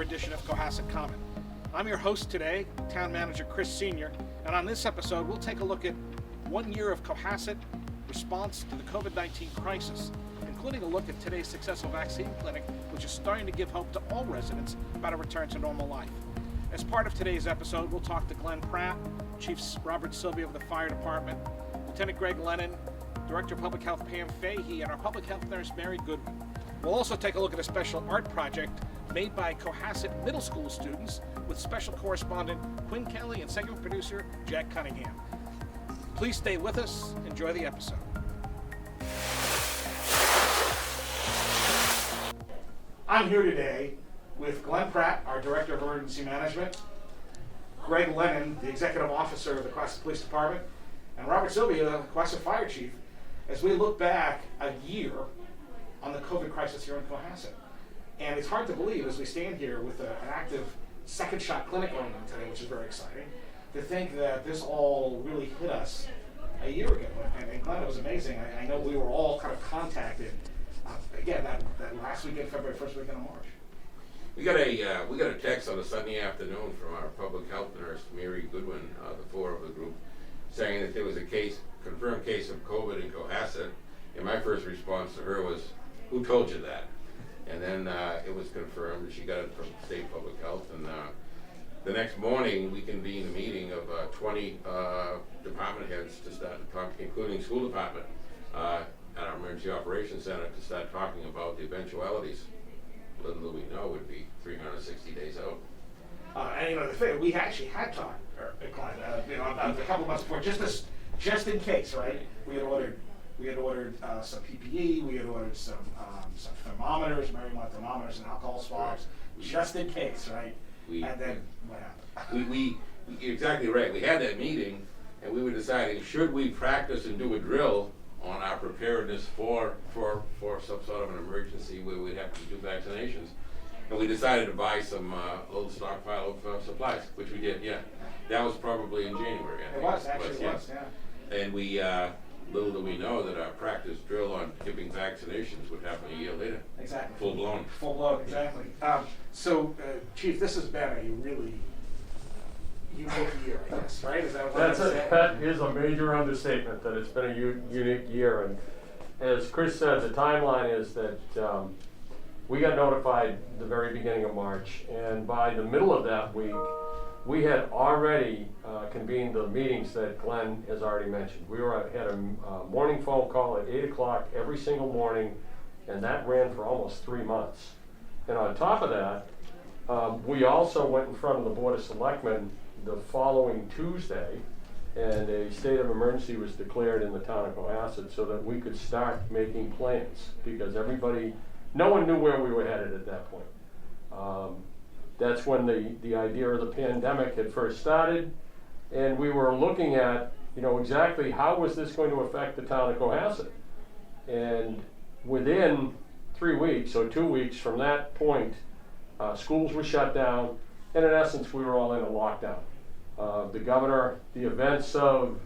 edition of Cohasset Comment. I'm your host today, Town Manager Chris Sr., and on this episode we'll take a look at 1 year of Cohasset response to the COVID-19 crisis, including a look at today's successful vaccine clinic, which is starting to give hope to all residents about a return to normal life. As part of today's episode, we'll talk to Glenn Pratt, Chief Robert Sylvia of the Fire Department, Lieutenant Greg Lennon, Director of Public Health Pam Fahey, and our public health nurse Mary Goodwin. We'll also take a look at a special art project made by Cohasset middle school students with special correspondent Quinn Kelly and segment producer Jack Cunningham. Please stay with us. Enjoy the episode. I'm here today with Glenn Pratt, our Director of Emergency Management, Greg Lennon, the Executive Officer of the Cohasset Police Department, and Robert Sylvia, the Cohasset Fire Chief, as we look back a year on the COVID crisis here in Cohasset. And it's hard to believe as we stand here with an active second shot clinic going on today, which is very exciting, to think that this all really hit us a year ago. And Glenn, it was amazing. I know we were all kind of contacted, again, that last weekend, February, first weekend of March. We got a text on a Sunday afternoon from our public health nurse, Mary Goodwin, the four of the group, saying that there was a confirmed case of COVID in Cohasset. And my first response to her was, "Who told you that?" And then it was confirmed. She got it from state public health. And the next morning, we convened a meeting of 20 department heads to start to talk, including school department, at our emergency operations center, to start talking about the eventualities. Little do we know it would be 360 days out. And the thing, we actually had talked, Glenn, about a couple months before, just in case, right? We had ordered some PPE. We had ordered some thermometers. Mary wanted thermometers and alcohol swabs, just in case, right? And then what happened? You're exactly right. We had that meeting, and we were deciding, should we practice and do a drill on our preparedness for some sort of an emergency where we'd have to do vaccinations. And we decided to buy some little stockpile of supplies, which we did, yeah. That was probably in January, I think. It was, yeah. And we, little do we know that our practice drill on giving vaccinations would happen a year later. Exactly. Full blown. Full blown, exactly. So, Chief, this has been a really unique year, I guess, right? Is that what that is a major understatement, that it's been a unique year. And as Chris said, the timeline is that we got notified the very beginning of March, and by the middle of that week, we had already convened the meetings that Glenn has already mentioned. We had a morning phone call at 8 o'clock every single morning, and that ran for almost 3 months. And on top of that, we also went in front of the Board of Selectmen the following Tuesday, and a state of emergency was declared in the town of Cohasset so that we could start making plans, because no one knew where we were headed at that point. That's when the idea of the pandemic had first started, and we were looking at, exactly how was this going to affect the town of Cohasset. And within 3 weeks, so 2 weeks from that point, schools were shut down, and in essence, we were all in a lockdown. The events of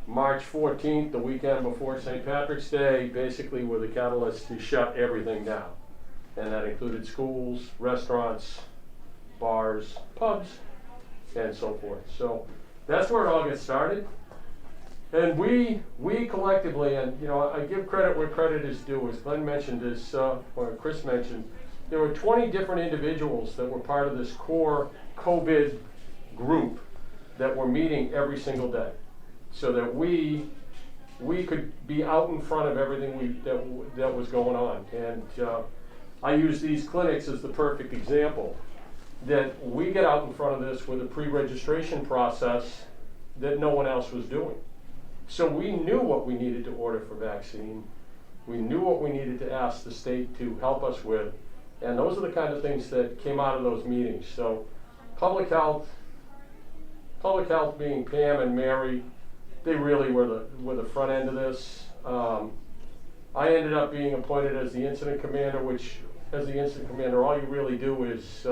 March 14th, the weekend before St. Patrick's Day, basically were the catalyst to shut everything down. And that included schools, restaurants, bars, pubs, and so forth. So that's where it all gets started. And we collectively, and I give credit where credit is due, as Glenn mentioned, or Chris mentioned, there were 20 different individuals that were part of this core COVID group that were meeting every single day, so that we could be out in front of everything that was going on. And I use these clinics as the perfect example, that we get out in front of this with a pre-registration process that no one else was doing. So we knew what we needed to order for vaccine. We knew what we needed to ask the state to help us with. And those are the kind of things that came out of those meetings. So public health being Pam and Mary, they really were the front end of this. I ended up being appointed as the incident commander, which, as the incident commander, all you really do is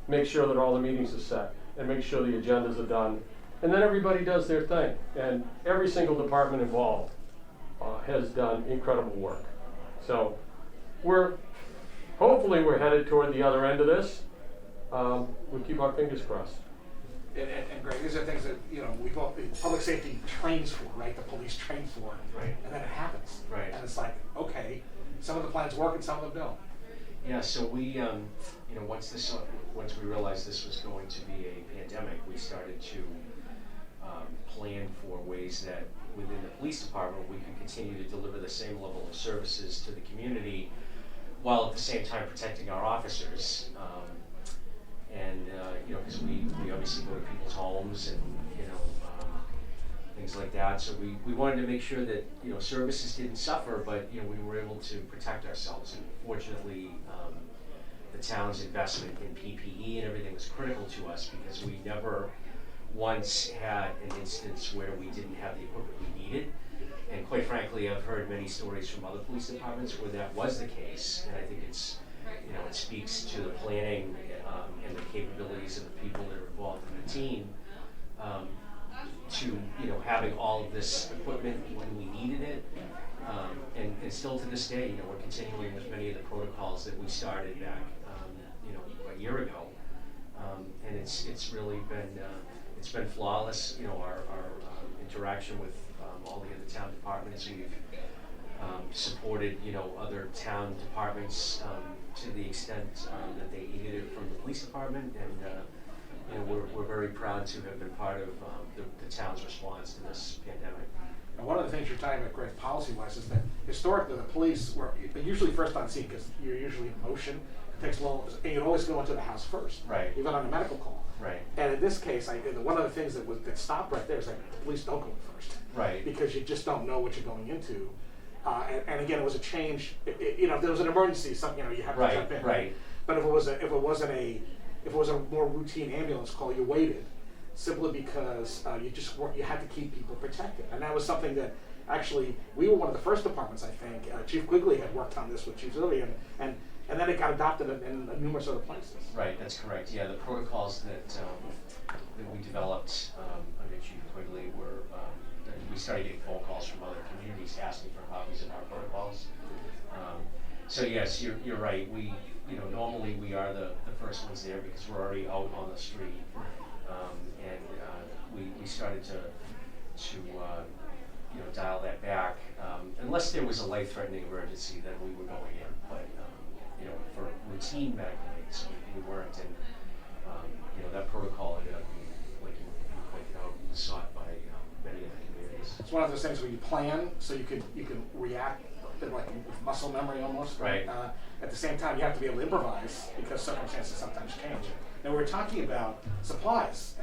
make sure that all the meetings are set and make sure the agendas are done. And then everybody does their thing. And every single department involved has done incredible work. So hopefully we're headed toward the other end of this. we keep our fingers crossed. And Greg, these are things that, we've all, public safety trains for, right? The police train for, Right. and then it happens. Right. And it's like, okay, some of the plans work and some of them don't. Yeah, so we, once we realized this was going to be a pandemic, we started to plan for ways that within the police department we could continue to deliver the same level of services to the community while at the same time protecting our officers. Because we obviously go to people's homes and, things like that. So we wanted to make sure that, services didn't suffer, but, we were able to protect ourselves. And fortunately, the town's investment in PPE and everything was critical to us because we never once had an instance where we didn't have the equipment we needed. And quite frankly, I've heard many stories from other police departments where that was the case. And I think it's, it speaks to the planning and the capabilities of the people that are involved in the team to, having all of this equipment when we needed it. And still to this day, we're continuing with many of the protocols that we started back, a year ago. And it's really been flawless, our interaction with all the other town departments. We've supported, other town departments to the extent that they needed it from the police department, and we're very proud to have been part of the town's response to this pandemic. And one of the things you're talking about, Greg, policy-wise, is that historically the police were usually first on scene because you're usually in motion. It takes a little, and you always go into the house first, Right. even on a medical call. Right. And in this case, one of the things that stopped right there is like the police don't go in first, Right. because you just don't know what you're going into. And again, it was a change. If there was an emergency, something you have to jump in. Right. But if it was a more routine ambulance call, you waited, simply because you had to keep people protected. And that was something that actually we were one of the first departments, I think. Chief Quigley had worked on this with Chief Zilli, and then it got adopted in numerous other places. Right, that's correct. Yeah, the protocols that we developed under Chief Quigley were, we started getting phone calls from other communities asking for copies of our protocols. So yes, you're right. We, normally we are the first ones there because we're already out on the street. We started to dial that back. Unless there was a life-threatening emergency, then we were going in. But for routine medical needs, we weren't. And that protocol ended up being, like you pointed out, sought by many of the communities. It's one of those things where you plan so you can react a bit like with muscle memory almost. Right. At the same time, you have to be able to improvise because circumstances sometimes change. Now we're talking about supplies.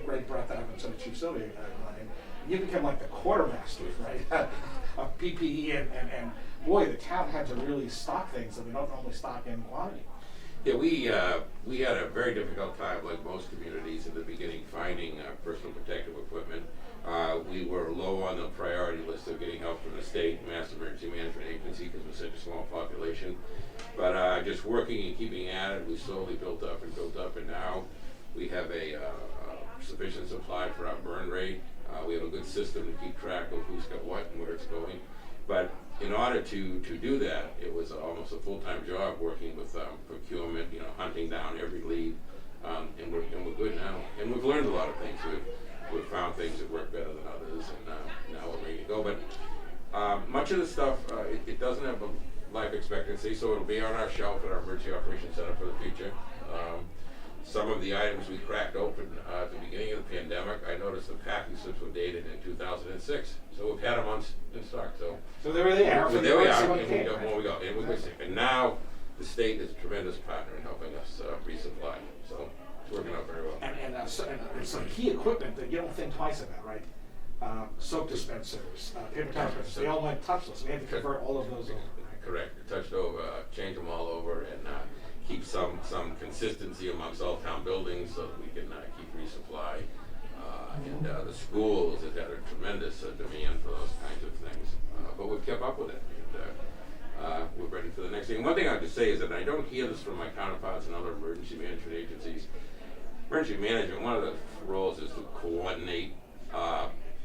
Greg brought that up in some of Chief Sylvia. You become like the quartermaster, right? Of PPE and boy, the town had to really stock things that we don't normally stock in quantity. Yeah, we had a very difficult time, like most communities in the beginning, finding personal protective equipment. We were low on the priority list of getting help from the state Mass Emergency Management Agency because we're such a small population. But just working and keeping at it, we slowly built up, and now we have a sufficient supply for our burn rate. We have a good system to keep track of who's got what and where it's going. But in order to do that, it was almost a full-time job working with procurement, hunting down every lead, and we're good now. And we've learned a lot of things. We've found things that work better than others, and now we're ready to go. But much of the stuff, it doesn't have a life expectancy, so it'll be on our shelf at our Emergency Operations Center for the future. Some of the items we cracked open at the beginning of the pandemic, I noticed the packing slips were dated in 2006. So we've had them in stock. So there they are. So there we are, and we got more we got. And now the state is a tremendous partner in helping us resupply. So it's working out very well. And some key equipment that you don't think twice about, right? Soap dispensers, paper towel dispensers, they all went touchless. We had to convert all of those over. Correct. Touched over, change them all over, and keep some consistency amongst all town buildings so that we can keep resupply. And the schools have had a tremendous demand for those kinds of things. But we've kept up with it. And, we're ready for the next thing. One thing I have to say is that I don't hear this from my counterparts in other emergency management agencies. Emergency management, one of the roles is to coordinate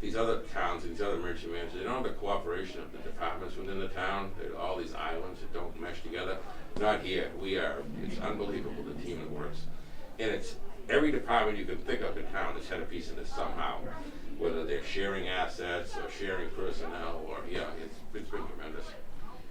these other towns, these other emergency managers, they don't have the cooperation of the departments within the town. There are all these islands that don't mesh together. Not here. It's unbelievable the team that works. And it's every department you can think of in town has had a piece in this somehow. Whether they're sharing assets or sharing personnel or, it's been tremendous.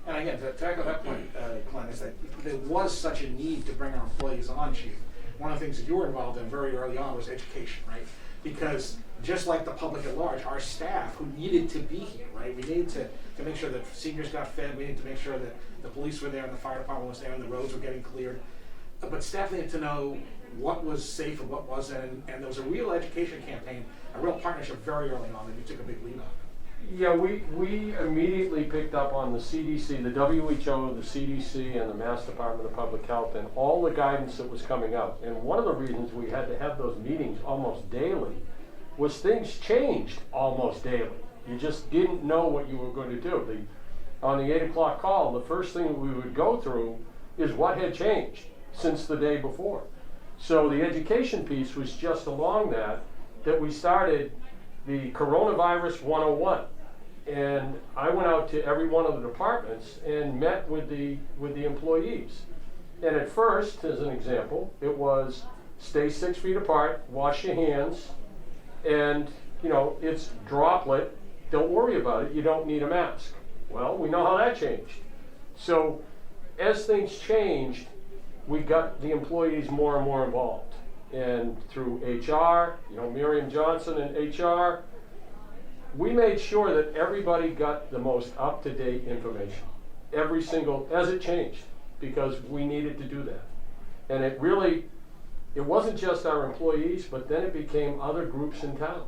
And again, to echo that point, Glenn, is that there was such a need to bring our employees on, Chief. One of the things that you were involved in very early on was education, right? Because just like the public at large, our staff who needed to be here, right? We needed to make sure that seniors got fed, we needed to make sure that the police were there and the fire department was there and the roads were getting cleared. But staff needed to know what was safe and what wasn't, and there was a real education campaign, a real partnership very early on that you took a big lead on. Yeah, we immediately picked up on the CDC, the WHO, the CDC, and the Mass Department of Public Health, and all the guidance that was coming out. And one of the reasons we had to have those meetings almost daily was things changed almost daily. You just didn't know what you were going to do. On the 8 o'clock call, the first thing we would go through is what had changed since the day before. So the education piece was just along that we started the Coronavirus 101. And I went out to every one of the departments and met with the employees. And at first, as an example, it was stay 6 feet apart, wash your hands, and it's droplet, don't worry about it, you don't need a mask. Well, we know how that changed. So as things changed, we got the employees more and more involved. And through HR, Miriam Johnson and HR, we made sure that everybody got the most up-to-date information. As it changed, because we needed to do that. And it wasn't just our employees, but then it became other groups in town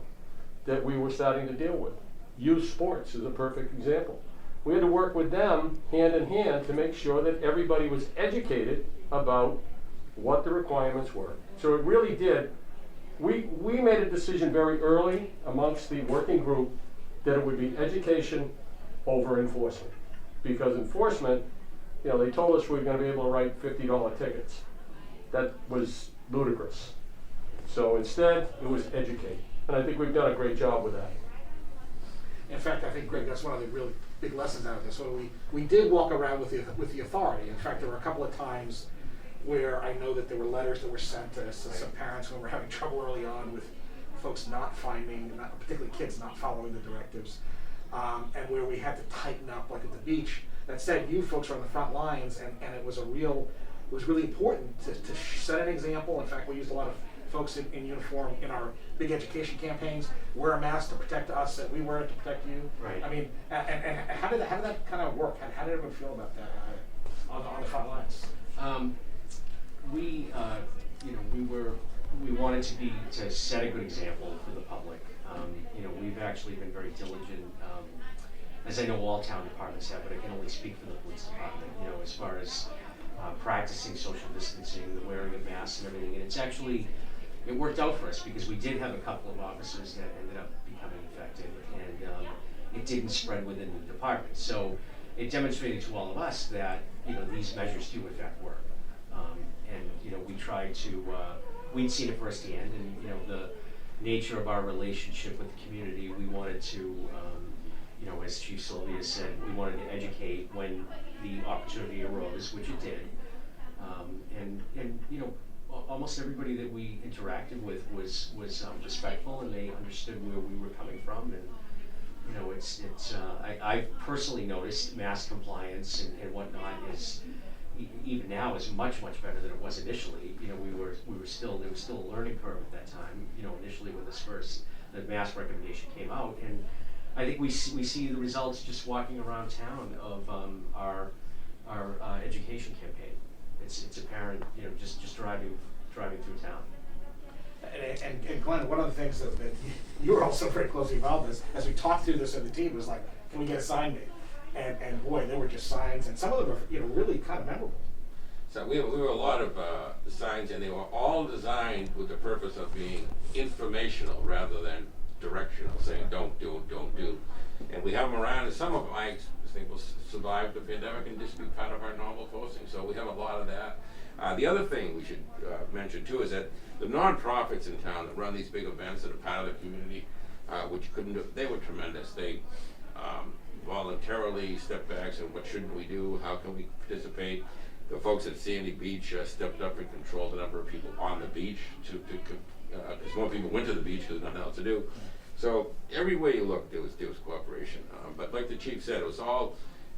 that we were starting to deal with. Youth sports is a perfect example. We had to work with them hand in hand to make sure that everybody was educated about what the requirements were. So it really did. We made a decision very early amongst the working group that it would be education over enforcement. Because enforcement, they told us we were going to be able to write $50 tickets. That was ludicrous. So instead, it was educate. And I think we've done a great job with that. In fact, I think, Greg, that's one of the really big lessons out of this. So we did walk around with the authority. In fact, there were a couple of times where I know that there were letters that were sent to some parents when we were having trouble early on with folks particularly kids not following the directives, and where we had to tighten up, like at the beach. That said, you folks are on the front lines, and it was really important to set an example. In fact, we used a lot of folks in uniform in our big education campaigns, wear a mask to protect us, and we wear it to protect you. Right. I mean, and how did that kind of work? How did everyone feel about that on the front lines? We wanted to set a good example for the public. We've actually been very diligent, as I know all town departments have, but I can only speak for the police department, as far as practicing social distancing, the wearing of masks and everything. And it worked out for us because we did have a couple of officers that ended up becoming infected, and it didn't spread within the department. So it demonstrated to all of us that these measures do in fact work. We tried to, we'd seen it firsthand, and the nature of our relationship with the community, we wanted to, as Chief Sylvia said, we wanted to educate when the opportunity arose, which it did. Almost everybody that we interacted with was respectful, and they understood where we were coming from. And I personally noticed mask compliance and whatnot is even now is much better than it was initially. There was still a learning curve at that time. Initially when the mask recommendation came out, and I think we see the results just walking around town of our education campaign. It's apparent, just driving through town. And Glenn, one of the things that you were also very closely involved in as we talked through this as a team was like, can we get a sign made? And boy, there were just signs, and some of them were really kind of memorable. So we were a lot of signs, and they were all designed with the purpose of being informational rather than directional, saying don't do. And we have them around, and some of them I think will survive the pandemic and just be part of our normal posting. So we have a lot of that. The other thing we should mention too is that the nonprofits in town that run these big events that are part of the community, which couldn't do. They were tremendous. They voluntarily stepped back, said, what shouldn't we do? How can we participate? The folks at Sandy Beach stepped up and controlled the number of people on the beach because more people went to the beach because there's nothing else to do. So every way you looked, there was cooperation. But like the chief said, it was all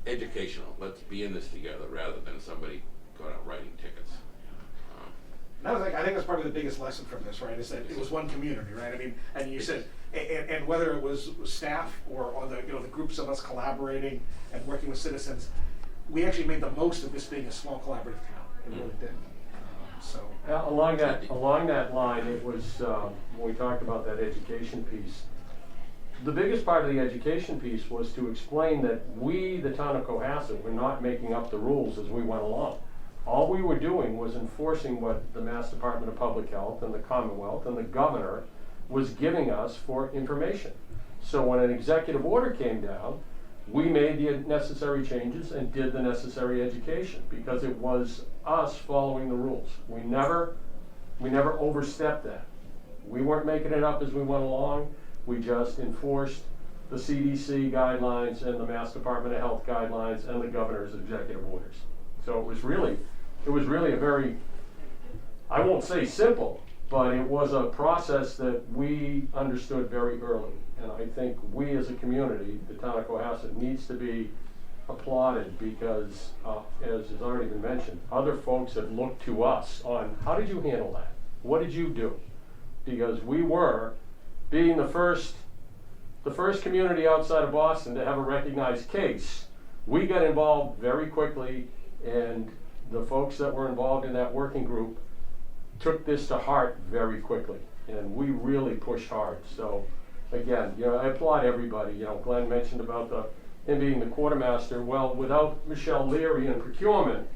educational. Let's be in this together rather than somebody going out writing tickets. I think that's probably the biggest lesson from this, right? Is that it was one community, right? I mean, and you said, and whether it was staff or the the groups of us collaborating and working with citizens, we actually made the most of this being a small collaborative town. It really did. Along that line, it was when we talked about that education piece. The biggest part of the education piece was to explain that we, the town of Cohasset, were not making up the rules as we went along. All we were doing was enforcing what the Mass Department of Public Health and the Commonwealth and the governor was giving us for information. So when an executive order came down, we made the necessary changes and did the necessary education because it was us following the rules. We never overstepped that. We weren't making it up as we went along. We just enforced the CDC guidelines and the Mass Department of Health guidelines and the governor's executive orders. So it was really a very, I won't say simple, but it was a process that we understood very early. And I think we as a community, the town of Cohasset, needs to be applauded because, as has already been mentioned, other folks have looked to us on how did you handle that? What did you do? Because we were, being the first community outside of Boston to have a recognized case, we got involved very quickly, and the folks that were involved in that working group took this to heart very quickly, and we really pushed hard. So again, I applaud everybody. Glenn mentioned about him being the quartermaster. Well, without Michelle Leary in procurement,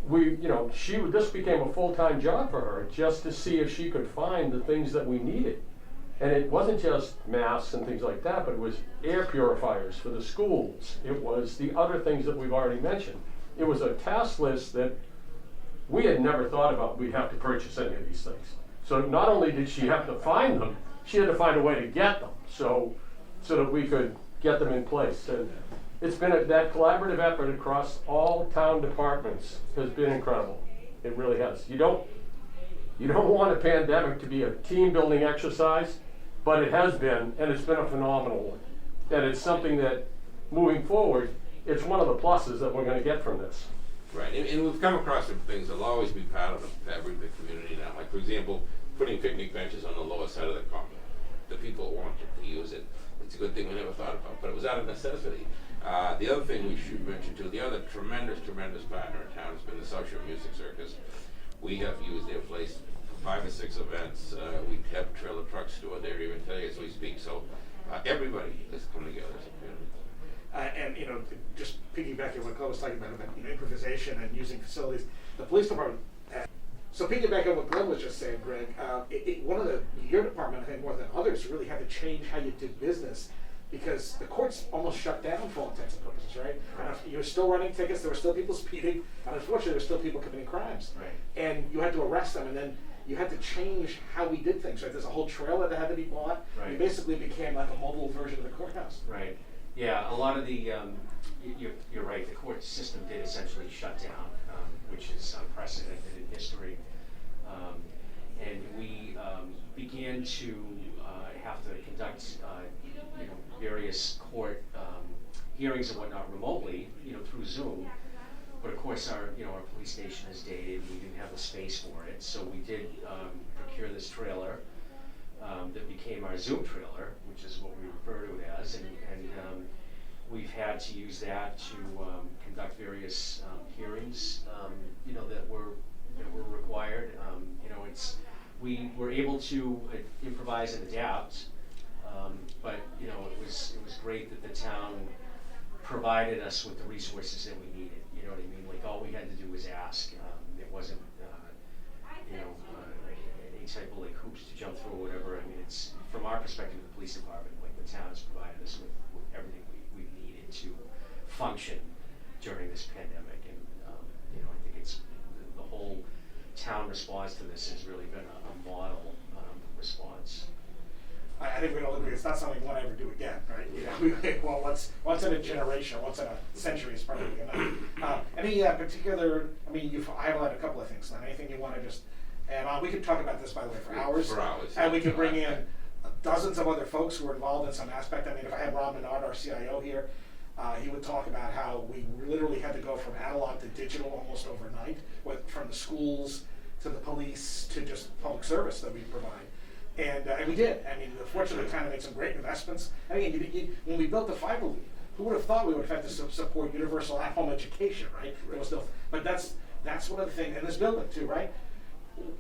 this became a full-time job for her just to see if she could find the things that we needed. And it wasn't just masks and things like that, but it was air purifiers for the schools. It was the other things that we've already mentioned. It was a task list that we had never thought about we'd have to purchase any of these things. So not only did she have to find them, she had to find a way to get them so that we could get them in place. And it's been that collaborative effort across all town departments has been incredible. It really has. You don't want a pandemic to be a team building exercise, but it has been, and it's been a phenomenal one. And it's something that, moving forward, it's one of the pluses that we're going to get from this. Right, and we've come across some things that'll always be part of the fabric of the community now. Like, for example, putting picnic benches on the lower side of the common. The people wanted to use it. It's a good thing we never thought about, but it was out of necessity. The other thing we should mention too, the other tremendous partner in town has been the South Shore Music Circus. We have used their place for 5 or 6 events. We have trailer trucks stored there even today as we speak. So everybody has come together as a community. And just piggybacking on what Glenn was talking about improvisation and using facilities, the police department. So piggybacking on what Glenn was just saying, Greg, your department, I think more than others, really had to change how you did business because the courts almost shut down for all intents and purposes, right? And you were still running tickets, there were still people speeding, and unfortunately there were still people committing crimes. Right. And you had to arrest them, and then you had to change how we did things, right? There's a whole trailer that had to be bought. Right. It basically became like a mobile version of the courthouse. Right. Yeah, a lot of the, you're right, the court system did essentially shut down, which is unprecedented in history. And we began to have to conduct, various court hearings and whatnot remotely, through Zoom. But of course, our police station is dated. We didn't have the space for it, so we did procure this trailer that became our Zoom trailer, which is what we refer to it as, and we've had to use that to conduct various hearings, that were required. We were able to improvise and adapt, but it was great that the town provided us with the resources that we needed. You know what I mean? Like, all we had to do was ask. It wasn't any type of hoops to jump through or whatever. I mean, it's from our perspective, the police department, the town has provided us with everything we needed to function during this pandemic, and I think it's the whole town response to this has really been a model response. I I think we'd all agree it's not something we want to ever do again, right? Well, once in a generation, once in a century is probably enough. Any particular, I mean, you've highlighted a couple of things, then. Anything you want to just add on? We could talk about this, by the way, for hours. For hours. And we could bring in dozens of other folks who are involved in some aspect. I mean, if I had Rob Menard, our CIO here, he would talk about how we literally had to go from analog to digital almost overnight, from the schools to the police to just public service that we provide. And we did. I mean, fortunately, we kind of made some great investments. And again, when we built the fiber loop, who would have thought we would have had to support universal at-home education, right? There was no, but that's one of the things in this building too, right?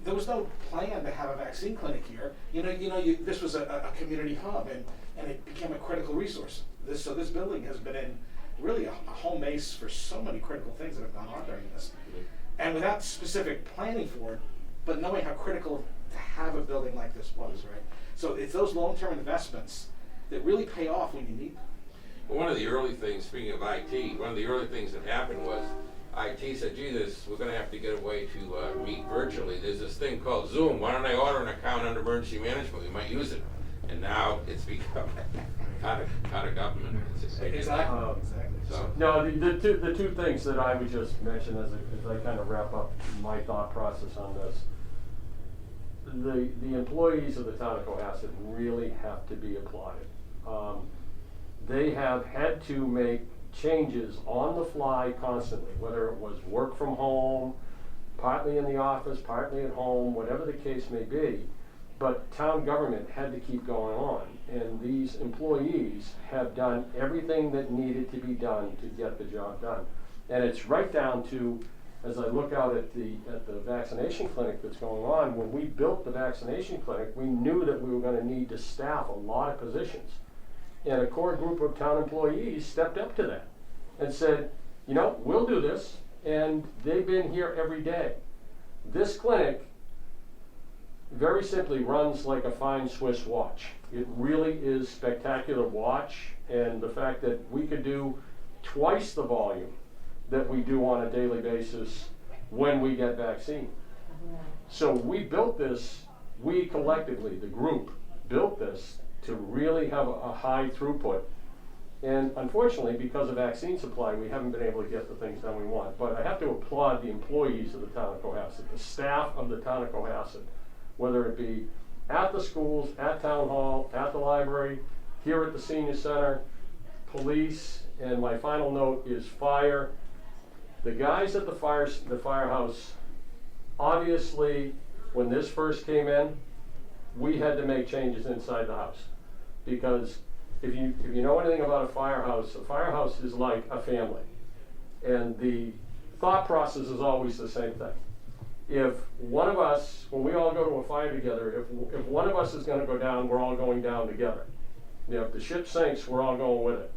There was no plan to have a vaccine clinic here. This was a community hub, and it became a critical resource. So this building has been in really a home base for so many critical things that have gone on during this. And without specific planning for it, but knowing how critical to have a building like this was, right? So it's those long-term investments that really pay off when you need them. Well, one of the early things, speaking of IT, one of the early things that happened was IT said, gee, we're going to have to get a way to meet virtually. There's this thing called Zoom. Why don't I order an account under emergency management? We might use it. And now it's become kind of government. Exactly. So. No, the two things that I would just mention as I kind of wrap up my thought process on this. The employees of the town of Cohasset really have to be applauded. They have had to make changes on the fly constantly, whether it was work from home, partly in the office, partly at home, whatever the case may be. But town government had to keep going on, and these employees have done everything that needed to be done to get the job done. And it's right down to, as I look out at the vaccination clinic that's going on, when we built the vaccination clinic, we knew that we were going to need to staff a lot of positions. And a core group of town employees stepped up to that and said, we'll do this, and they've been here every day. This clinic very simply runs like a fine Swiss watch. It really is spectacular watch, and the fact that we could do twice the volume that we do on a daily basis when we get vaccine. So we built this, we collectively, the group, built this to really have a high throughput. And unfortunately, because of vaccine supply, we haven't been able to get the things done we want. But I have to applaud the employees of the town of Cohasset, the staff of the town of Cohasset, whether it be at the schools, at town hall, at the library, here at the senior center, police, and my final note is fire. The guys at the firehouse, obviously, when this first came in, we had to make changes inside the house. Because if you know anything about a firehouse is like a family. And the thought process is always the same thing. If one of us, when we all go to a fire together, if one of us is going to go down, we're all going down together. If the ship sinks, we're all going with it.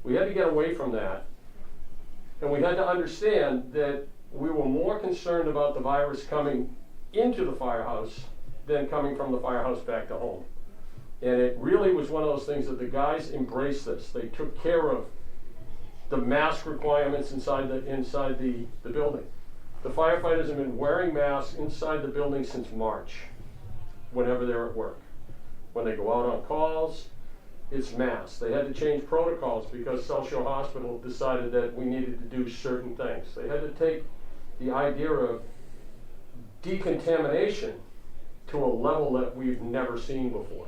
We had to get away from that. And we had to understand that we were more concerned about the virus coming into the firehouse than coming from the firehouse back to home. And it really was one of those things that the guys embraced this. They took care of the mask requirements inside the building. The firefighters have been wearing masks inside the building since March, whenever they're at work. When they go out on calls, it's masks. They had to change protocols because South Shore Hospital decided that we needed to do certain things. They had to take the idea of decontamination to a level that we've never seen before.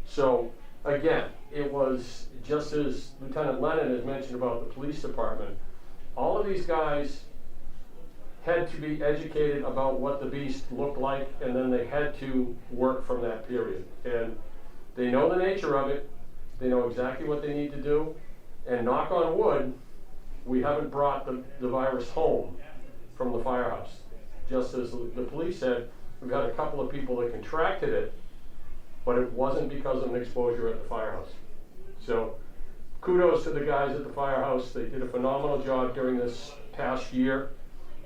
So again, it was just as Lieutenant Lennon has mentioned about the police department, all of these guys had to be educated about what the beast looked like, and then they had to work from that period. And they know the nature of it, they know exactly what they need to do, and knock on wood, we haven't brought the virus home from the firehouse. Just as the police said, we've had a couple of people that contracted it, but it wasn't because of an exposure at the firehouse. So kudos to the guys at the firehouse. They did a phenomenal job during this past year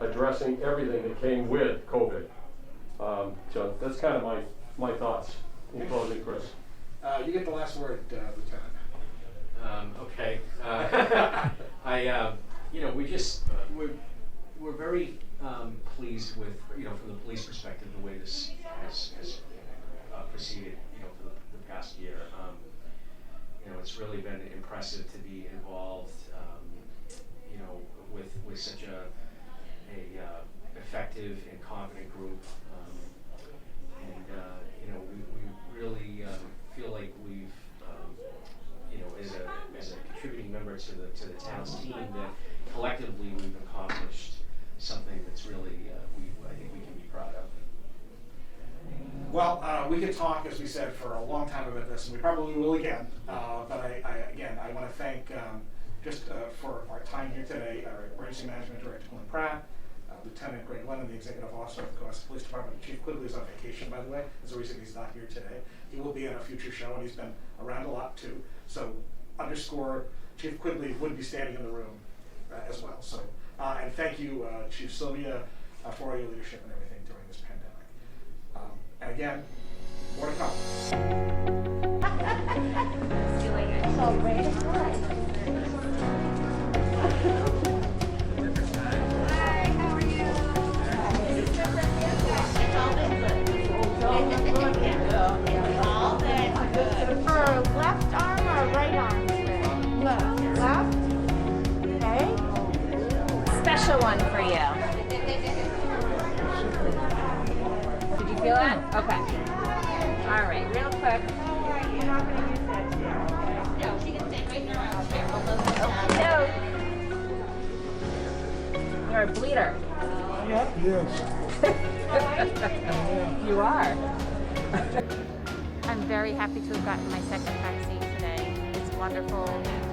addressing everything that came with COVID. So that's kind of my thoughts in closing, Chris. You get the last word, Lieutenant. Okay. We're very pleased with, from the police perspective, the way this has proceeded, for the past year. impressive to be involved, you know, with such a effective and competent group. And you know, we really feel like we've, you know, as a contributing member to the town's team, that collectively we've accomplished something that's really I think we can be proud of. Well, we could talk, as we said, for a long time about this, and we probably will again. But I want to thank for our time here today, our Emergency Management Director, Glenn Pratt, Lieutenant Greg Lennon, the Executive Officer of the Cohasset Police Department. Chief Quigley is on vacation, by the way. There's a reason he's not here today. He will be in a future show, and he's been around a lot too. So underscore Chief Quigley would be standing in the room as well. So and thank you, Chief Sylvia, for all your leadership and everything during this pandemic. And again, more to come. So great. Hi, how are you? It's all been good. All been good. For left arm or right arm? Left. Left? Okay. Special one for you. Did you feel it? Okay. All right, real quick. You're not going to use that chair. No, she can stay right there. No. You're a bleeder. Yes. You are. I'm very happy to have gotten my second vaccine today. It's wonderful,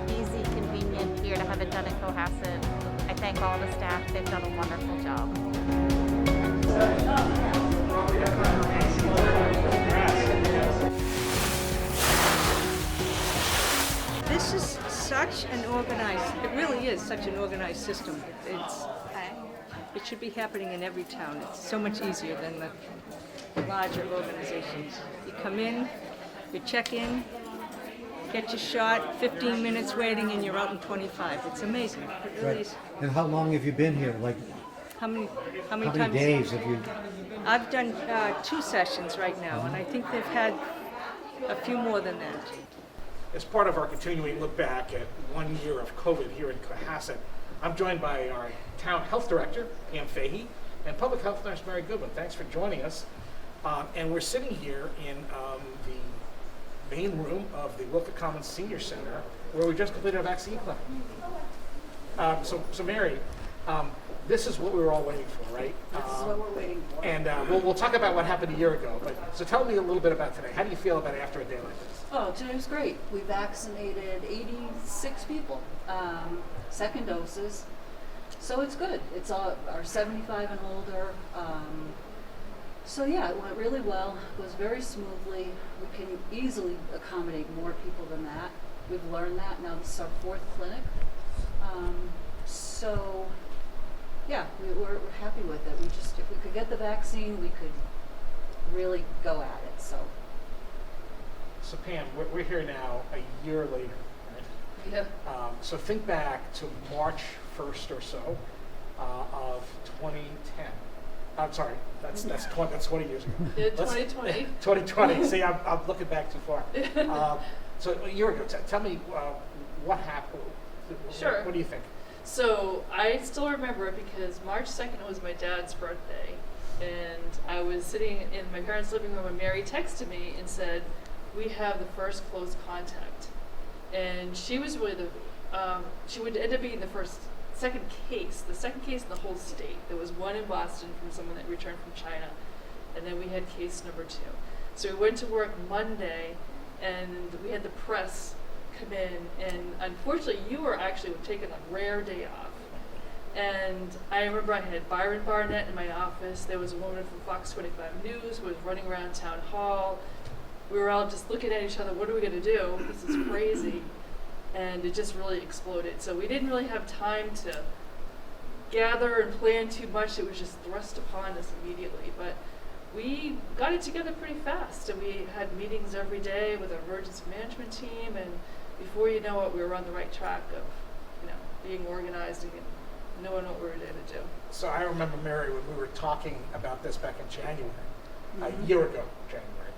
easy, convenient here to have it done in Cohasset. I thank all the staff. They've done a wonderful job. This is such an organized, it really is such an organized system. It should be happening in every town. It's so much easier than the larger organizations. You come in, you check in, get your shot, 15 minutes waiting, and you're out in 25. It's amazing. It really Right. is. And how long have you been here? Like, How many how many times? days have you? I've done 2 sessions right now, and I think they've had a few more than that. As part of our continuing look back at 1 year of COVID here in Cohasset, I'm joined by our Town Health Director, Pam Fahey, and Public Health Nurse Mary Goodwin. Thanks for joining us. And we're sitting here in the main room of the Wilka Commons Senior Center, where we just completed a vaccine clinic. So Mary, this is what we were all waiting for, right? This is what we're waiting for. And we'll talk about what happened a year ago. But so tell me a little bit about today. How do you feel about it after a day like this? Oh, today was great. We vaccinated 86 people, second doses. So it's good. It's all our 75 and older. So yeah, it went really well. It goes very smoothly. We can easily accommodate more people than that. We've learned that. Now this is our 4th clinic. So yeah, we're happy with it. If we could get the vaccine, we could really go at it. So Pam, we're here now a year later, right? Yeah. So think back to March 1st or so of 2010. I'm sorry, that's 20 years ago. Yeah, 2020. 2020. See, I'm looking back too far. So a year ago, tell me what happened. Sure. What do you think? So I still remember it because March 2nd was my dad's birthday, and I was sitting in my parents' living room, and Mary texted me and said, "We have the first close contact," and she was really she would end up being the second case in the whole state. There was one in Boston from someone that returned from China, and then we had case number 2. So we went to work Monday, and we had the press come in, and unfortunately you were actually taking a rare day off. And I remember I had Byron Barnett in my office. There was a woman from Fox 25 News who was running around town hall. We were all just looking at each other, what are we going to do? This is crazy. And it just really exploded. So we didn't really have time to gather and plan too much. It was just thrust upon us immediately. But we got it together pretty fast, and we had meetings every day with our emergency management team, and before you know it, we were on the right track of, being organized and knowing what we were going to do. So I remember, Mary, when we were talking about this back in January, a year ago, January,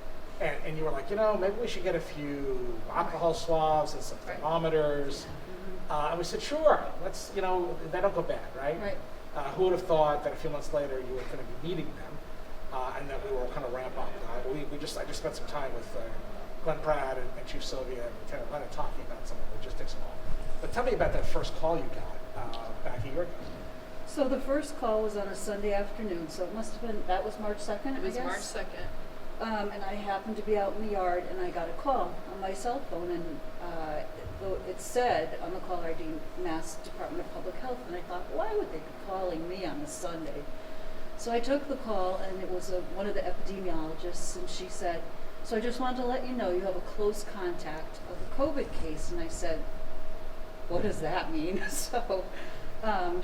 and you were like, maybe we should get a few alcohol swabs and some thermometers. And we said, sure, let's, they don't go bad, right? Right. Who would have thought that a few months later you were going to be meeting them, and that we were kind of ramp up. I just spent some time with Glenn Pratt and Chief Sylvia and Lieutenant Leonard talking about some of the logistics and all. But tell me about that first call you got back a year ago. So the first call was on a Sunday afternoon, so it must have been, that was March 2nd, It was I guess? March 2nd. And I happened to be out in the yard, and I got a call on my cell phone, and it said on the caller ID, Mass Department of Public Health, and I thought, why would they be calling me on a Sunday? So I took the call, and it was one of the epidemiologists, and she said, so I just wanted to let you know you have a close contact of a COVID case. And I said, what does that mean? So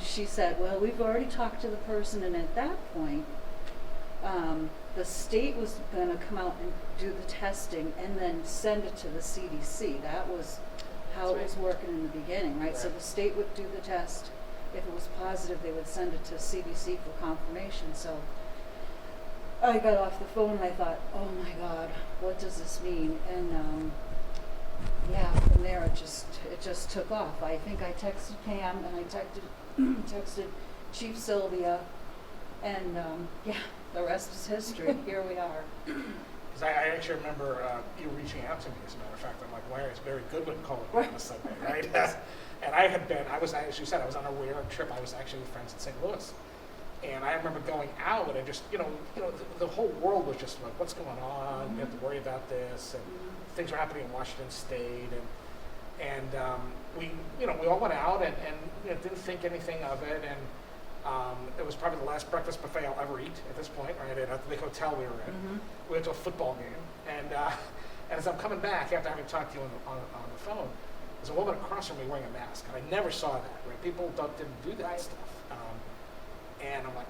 she said, well, we've already talked to the person, and at that point, the state was going to come out and do the testing and then send it to the CDC. That was how it was working in the beginning, right? So the state would do the test. If it was positive, they would send it to CDC for confirmation. So I got off the phone and I thought, oh my God, what does this mean? And from there it just took off. I think I texted Pam and I texted Chief Sylvia, and the rest is history. Here we are. Because I actually remember you reaching out to me, as a matter of fact. I'm like, why is Barry Goodwin calling me on a Sunday, right? And as you said, I was on a weird trip. I was actually with friends in St. Louis. And I remember going out and just, the whole world was just like, what's going on? We have to worry about this. And things were happening in Washington State. And we all went out and didn't think anything of it. And it was probably the last breakfast buffet I'll ever eat at this point, right? At the hotel we were in. We went to a football game. And as I'm coming back, after having talked to you on the phone, there's a woman across from me wearing a mask. And I never saw that, right? People didn't do that stuff. And I'm like,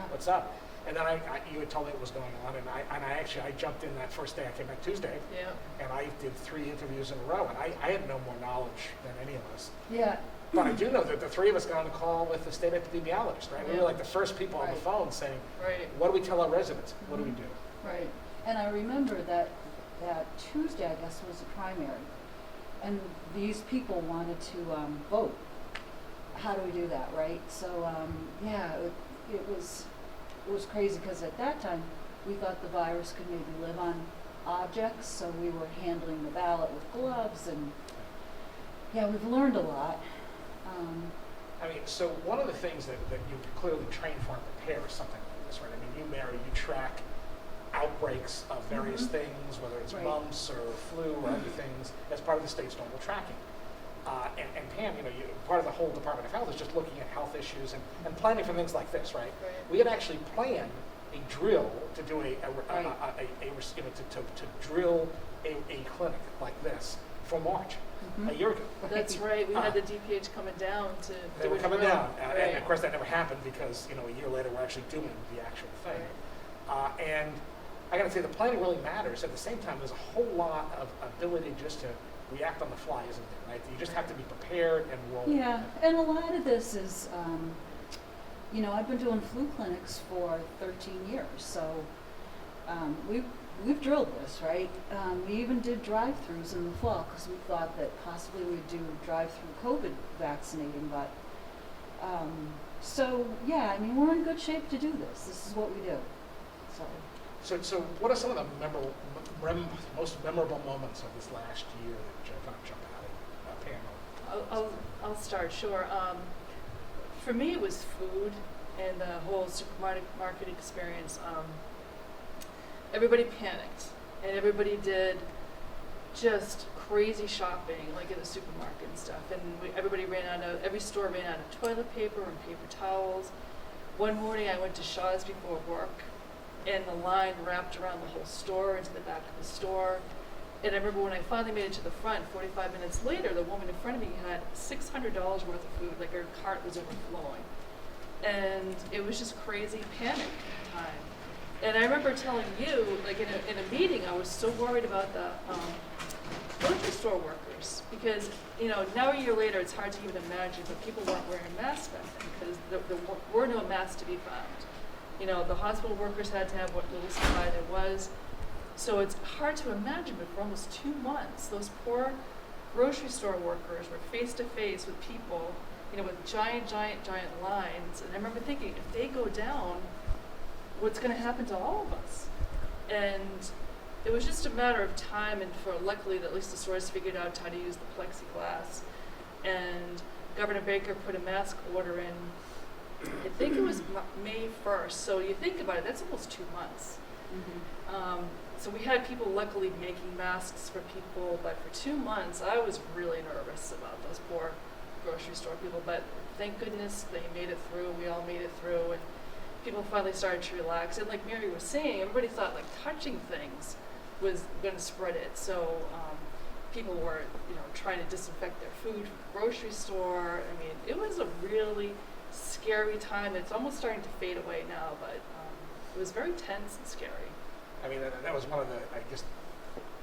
what's up? And then you had told me what was going on, and I jumped in that first day. I came back Tuesday, and I did 3 interviews in a row, and I had no more knowledge than any of us. Yeah. But I do know that the 3 of us got on the call with the state epidemiologist, right? We were like the first people on the phone saying, what do we tell our residents? What do we do? Right. And I remember that Tuesday, I guess, was a primary, and these people wanted to vote. How do we do that, right? So it was crazy, because at that time we thought the virus could maybe live on objects, so we were handling the ballot with gloves, and we've learned a lot. So one of the things that you clearly train for and prepare is something like this, right? You track outbreaks of various things, whether it's mumps or flu or other things, as part of the state's normal tracking. And Pam, part of the whole Department of Health is just looking at health issues and planning for things like this, right? We had actually planned a drill to do to drill a clinic like this for March a year ago. That's right. We had the DPH coming down to They do were a coming drill. down, and of course that never happened because a year later we're actually doing the actual thing. And I got to say, the planning really matters. At the same time, there's a whole lot of ability just to react on the fly, isn't there? Right? You just have to be prepared and roll. Yeah, and a lot of this is, I've been doing flu clinics for 13 years, so we've drilled this, right? We even did drive-throughs in the fall because we thought that possibly we'd do drive-through COVID vaccinating, but we're in good shape to do this. This is what we do. So what are some of the most memorable moments of this last year that kind of jump out at Pam? I'll start, sure. For me, it was food and the whole supermarket experience. Everybody panicked, and everybody did just crazy shopping, like in the supermarket and stuff. And every store ran out of toilet paper and paper towels. One morning, I went to Shaw's before work, and the line wrapped around the whole store into the back of the store. And I remember when I finally made it to the front, 45 minutes later, the woman in front of me had $600 worth of food, like her cart was overflowing. And it was just crazy panic time. And I remember telling you, like in a meeting, I was so worried about the grocery store workers, because now a year later, it's hard to even imagine, but people weren't wearing masks back then because there were no masks to be found. The hospital workers had to have what little supply there was. So it's hard to imagine, but for almost 2 months, those poor grocery store workers were face to face with people, with giant lines. And I remember thinking, if they go down, what's going to happen to all of us? And it was just a matter of time, and luckily, at least the stores figured out how to use the plexiglass. And Governor Baker put a mask order in, I think it was May 1st. So you think about it, that's almost 2 months. So we had people luckily making masks for people, but for 2 months, I was really nervous about those poor grocery store people. But thank goodness they made it through. We all made it through, and people finally started to relax. And like Mary was saying, everybody thought like touching things was going to spread it. So people were, trying to disinfect their food from the grocery store. I mean, it was a really scary time. It's almost starting to fade away now, but it was very tense and scary. I mean, that was one of the, I guess,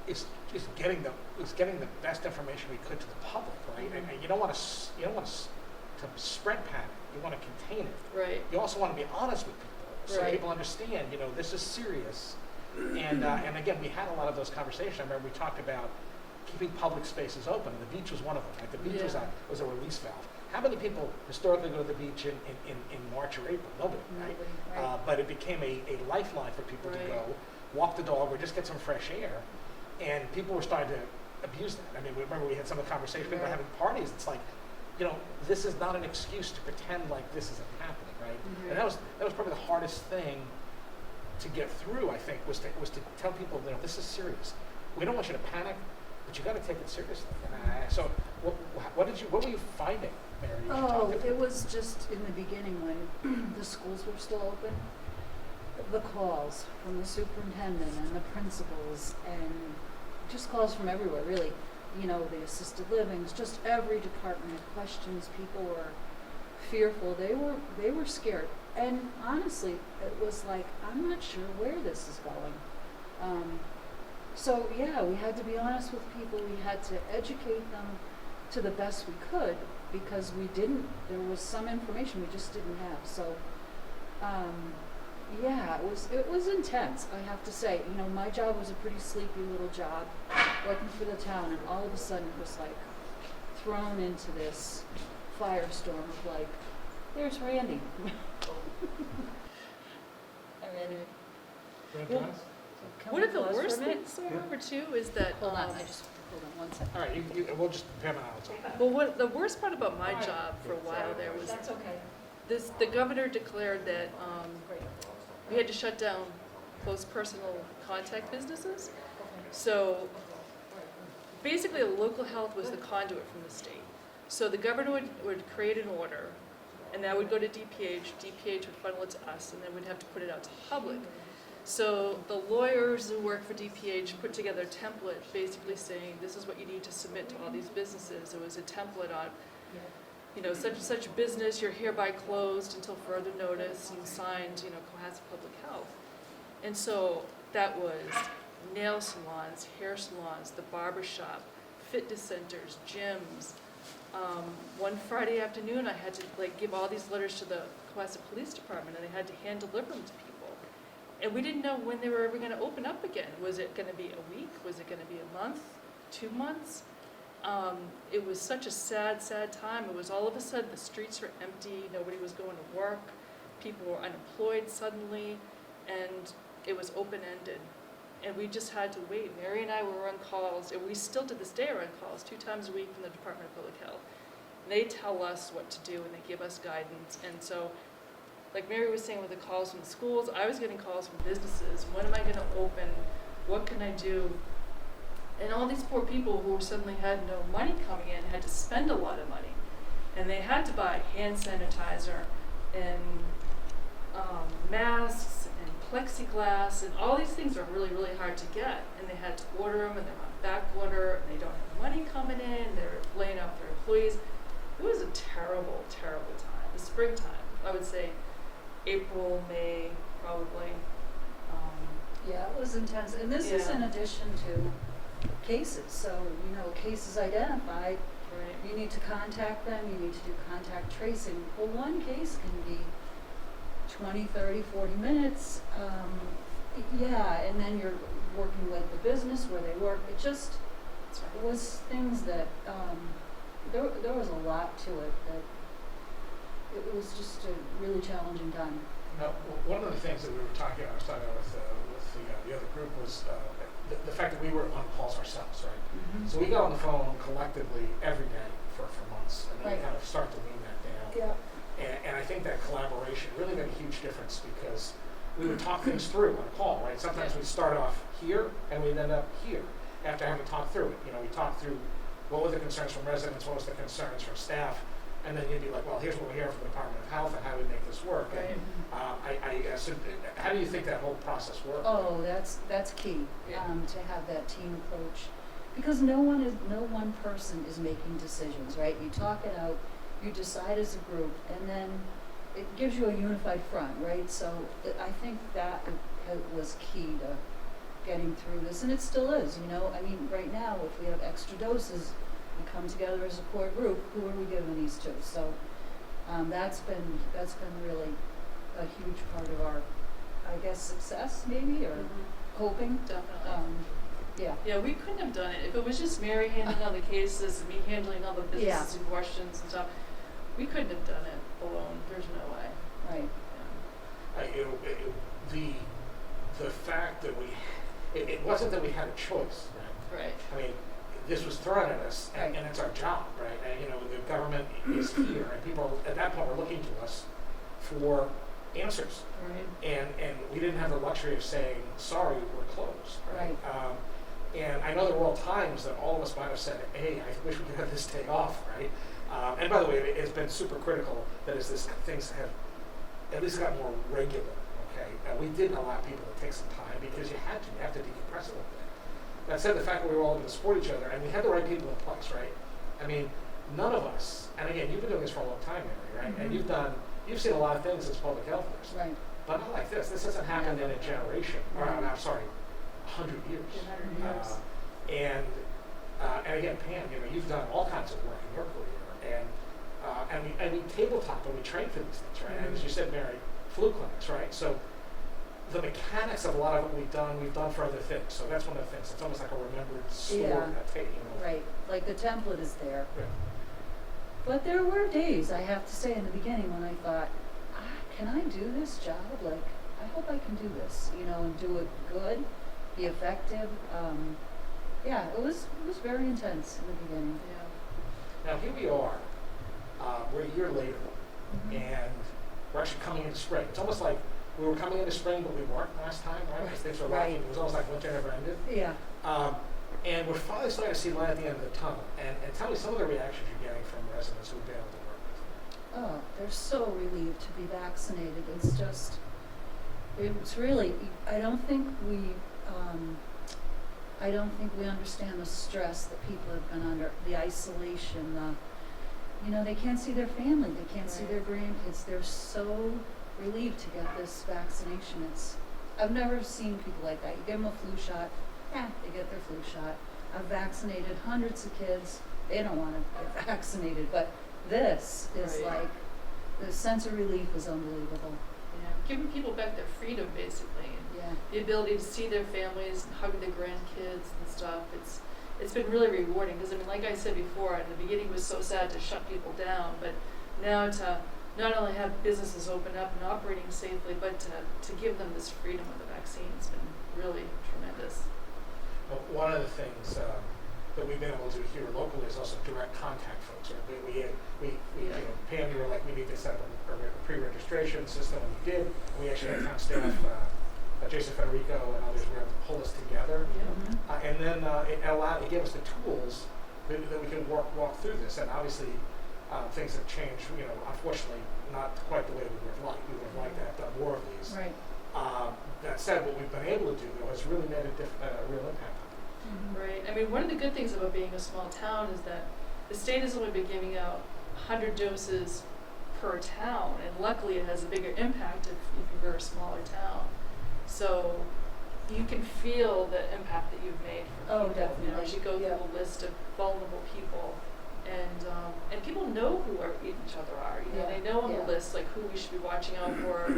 it's just getting the best information we could to the public, right? Mm-hmm. And you don't want to spread panic. You want to contain it. Right. You also want to be honest with people, so Right. people understand. This is serious. And again, we had a lot of those conversations. I remember we talked about keeping public spaces open, and the beach was one of them. Like the beach was a release valve. How many people historically go to the beach in March or April? Nobody, right? Right. But it became a lifeline for people to Right. go walk the dog or just get some fresh air. And people were starting to abuse that. I mean, remember we had some of the conversations, people were Right. having parties. It's like, this is not an excuse to pretend like this isn't happening, right? Mm-hmm. And that was probably the hardest thing to get through, I think, was to tell people, this is serious. We don't want you to panic, but you got to take it seriously. So, what were you finding, Mary? as you talked to It people? was just in the beginning when the schools were still open. The calls from the superintendent and the principals, and just calls from everywhere, really. The assisted livings, just every department had questions. People were fearful. They were scared. And honestly, it was like, I'm not sure where this is going. So yeah, we had to be honest with people. We had to educate them to the best we could, because there was some information we just didn't have. So yeah, it was intense, I have to say. My job was a pretty sleepy little job, working for the town, and all of a sudden it was like thrown into this firestorm of like, there's Randy. Well, Can one we of the pause for a worst minute? things I remember too is that Hold on one second. All right, we'll just Pam and I will talk. well, the worst part about my job for a while there was okay. the governor declared that we had to shut down close personal contact businesses. So basically, local health was the conduit from the state. So the governor would create an order, and that would go to DPH. DPH would funnel it to us, and then we'd have to put it out to the public. So the lawyers who work for DPH put together a template basically saying, this is what you need to submit to all these businesses. It was a template on, such and such business, you're hereby closed until further notice, and signed, Cohasset Public Health. And so that was nail salons, hair salons, the barber shop, fitness centers, gyms. One Friday afternoon, I had to give all these letters to the Cohasset Police Department, and I had to hand deliver them to people. And we didn't know when they were ever going to open up again. Was it going to be a week? Was it going to be a month? 2 months? It was such a sad, sad time. It was all of a sudden the streets were empty. Nobody was going to work. People were unemployed suddenly, and it was open-ended. And we just had to wait. Mary and I were on calls, and we still to this day are on calls 2 times a week from the Department of Public Health. And they tell us what to do, and they give us guidance. And so, like Mary was saying with the calls from the schools, I was getting calls from businesses. When am I going to open? What can I do? And all these poor people who suddenly had no money coming in had to spend a lot of money. And they had to buy hand sanitizer and masks and plexiglass, and all these things are really, really hard to get. And they had to order them, and they're on back order, and they don't have money coming in. They're laying off their employees. It was a terrible, terrible time. The springtime, I would say April, May, probably. Yeah, it was intense. And this is Yeah. in addition to cases. So, cases identified, Right. you need to contact them, you need to do contact tracing. Well, one case can be 20, 30, 40 minutes. Yeah, and then you're working with the business where they work. It just, it was things that, there was a lot to it that, it was just a really challenging time. Now, one of the things that I was talking about with the other group was the fact that we were on calls ourselves, right? Mm-hmm. So we got on the phone collectively every day for months, and we Right. kind of start to lean that down. Yeah. And I think that collaboration really made a huge difference because we would talk things through on a call, right? Sometimes we'd start off here and we'd end up here after having talked through it. You know, we talked through what were the concerns from residents, what was the concerns from staff, and then you'd be like, well, here's what we're hearing from the Department of Health and how do we make this work. Right. And so how do you think that whole process worked? Oh, that's key, Yeah. to have that team approach. Because no one person is making decisions, right? You talk it out, you decide as a group, and then it gives you a unified front, right? So I think that was key to getting through this, and it still is, you know? I mean, right now, if we have extra doses, we come together as a core group, who are we giving these to? So that's been really a huge part of our, I guess, success maybe, or hoping. Definitely. Yeah. Yeah, we couldn't have done it. If it was just Mary handling all the cases and me handling all the businesses and questions and stuff, we couldn't have done it alone. There's no way. Right. Yeah. The fact that it wasn't that we had a choice, right? Right. I mean, this was thrown at us, and it's our job, right? And, you know, the government is here, and people at that point were looking to us for answers. Right. And we didn't have the luxury of saying, sorry, we're closed, right? Right. And I know there were all times that all of us might have said, hey, I wish we could have this day off, right? And by the way, it's been super critical that as things have at least got more regular, okay? We did allow people to take some time because you have to decompress a little bit. That said, the fact that we were all able to support each other and we had the right people in place, right? I mean, none of us, and again, you've been doing this for a long time, Mary, right? And you've seen a lot of things as public health nurse. Right. But not like this. This hasn't happened in a generation, or I'm sorry, 100 years. 100 years. And again, Pam, you know, you've done all kinds of work in your career, and we tabletop and we train for these things, right? And as you said, Mary, flu clinics, right? So the mechanics of a lot of what we've done for other things. So that's one of the things. It's almost like a remembered story. Yeah. You know. Right. Like the template is there. Yeah. But there were days, I have to say, in the beginning when I thought, can I do this job? Like, I hope I can do this, you know, and do it good, be effective. Yeah, it was very intense in the beginning. Yeah. Now here we are. We're a year later, and we're actually coming into spring. It's almost like we were coming into spring, but we weren't last time, right? Because things were Right. lacking. It was almost like winter never ended. Yeah. And we're finally starting to see light at the end of the tunnel. And tell me some of the reactions you're getting from residents who've been able to work with you. Oh, they're so relieved to be vaccinated. It's really, I don't think we understand the stress that people have been under, the isolation, you know, they can't see their family, they can't see their grandkids. They're so relieved to get this vaccination. I've never seen people like that. You give them a flu shot, they get their flu shot. I've vaccinated hundreds of kids. They don't want to get vaccinated, but this is Right. like, the sense of relief is unbelievable. Yeah. Giving people back their freedom, basically. And Yeah. the ability to see their families and hug their grandkids and stuff. It's been really rewarding because, I mean, like I said before, in the beginning it was so sad to shut people down, but now to not only have businesses open up and operating safely, but to give them this freedom with the vaccine has been really tremendous. Well, one of the things that we've been able to do here locally is also direct contact folks. Right? We you know, Pam, you were like, we need to set up a pre-registration system, and we did. We actually had town staff, Jason Federico and others, were able to pull us together. Yeah. And then it gave us the tools that we can walk through this. And obviously, things have changed. You know, unfortunately, not quite the way we would have liked. We would have liked to have done more of these. Right. That said, what we've been able to do though has really made a real impact on people. Right. I mean, one of the good things about being a small town is that the state has only been giving out 100 doses per town, and luckily it has a bigger impact if you're a smaller town. So you can feel the impact that you've made for Oh, people. You know, definitely. as you go through Yeah. a list of vulnerable people, and people know who each other are. You know, Yeah. they know on Yeah. the list like who we should be watching out for.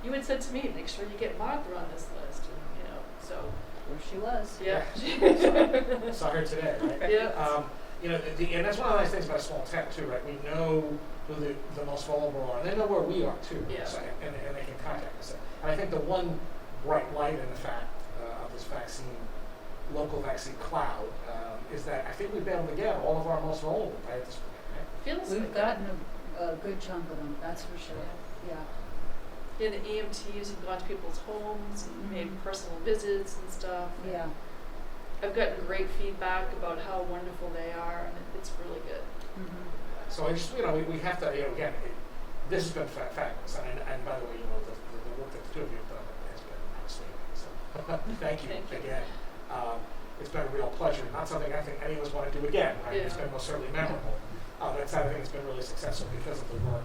You had said to me, make sure you get Martha on this list, and you know, so. Well, She was. Yeah. Saw her today, right? Yeah. You know, and that's one of the nice things about a small town too, right? We know who the most vulnerable are, and they know where we are too. Yeah. So, and they can contact us. And I think the one bright light in the fact of this local vaccine cloud, is that I think we've been able to get all of our most vulnerable right at this point, right? Feels We've like gotten a good chunk of them, that's for sure. Yeah. Yeah, the EMTs have gone to people's homes and made personal visits and stuff. Yeah. I've gotten great feedback about how wonderful they are, and it's really good. Mm-hmm. So I just, we have to, again, this has been fabulous. And by the way, the work that the two of you have done has been outstanding. So thank you again. It's been a real pleasure. Not something I think any of us want to do again, right? Yeah. It's been most certainly memorable. That's I think it's been really successful because of the work,